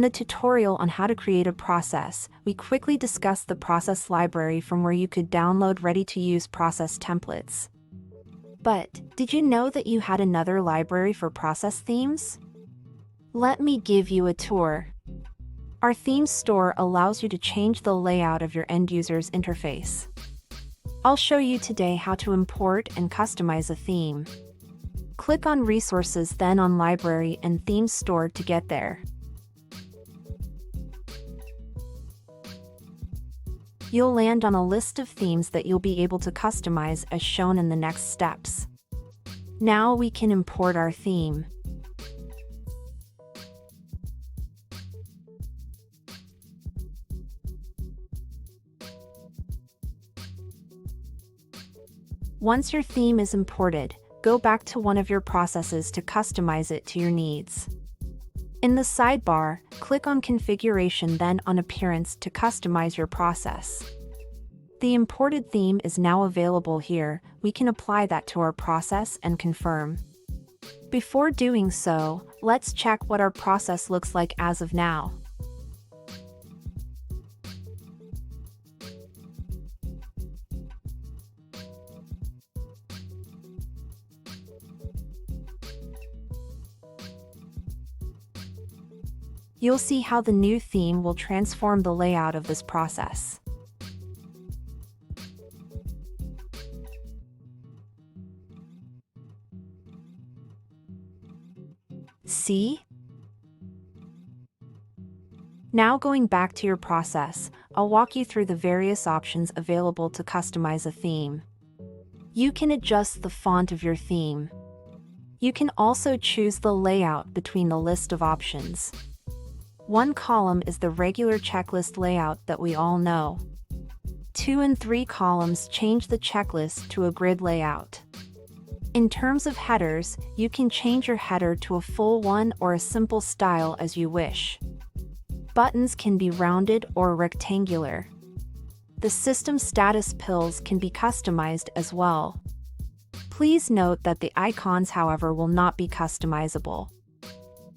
the tutorial on how to create a process, we quickly discussed the process library from where you could download ready-to-use process templates. But did you know that you had another library for process themes? Let me give you a tour. Our theme store allows you to change the layout of your end user's interface. I'll show you today how to import and customize a theme. Click on Resources, then on Library and Theme Store to get there. You'll land on a list of themes that you'll be able to customize as shown in the next steps. Now we can import our theme. Once your theme is imported, go back to one of your processes to customize it to your needs. In the sidebar, click on Configuration, then on Appearance to customize your process. The imported theme is now available here. We can apply that to our process and confirm. Before doing so, let's check what our process looks like as of now. You'll see how the new theme will transform the layout of this process. See? Now going back to your process, I'll walk you through the various options available to customize a theme. You can adjust the font of your theme. You can also choose the layout between the list of options. One column is the regular checklist layout that we all know. 2 and 3 columns change the checklist to a grid layout. In terms of headers, you can change your header to a full one or a simple style as you wish. Buttons can be rounded or rectangular. The system status pills can be customized as well. Please note that the icons, however, will not be customizable.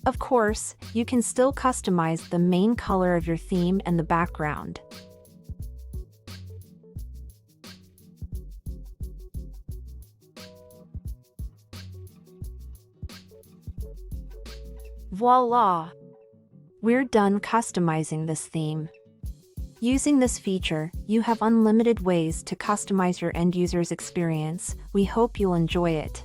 Of course, you can still customize the main color of your theme and the background. Voila! We're done customizing this theme. Using this feature, you have unlimited ways to customize your end user's experience. We hope you'll enjoy it.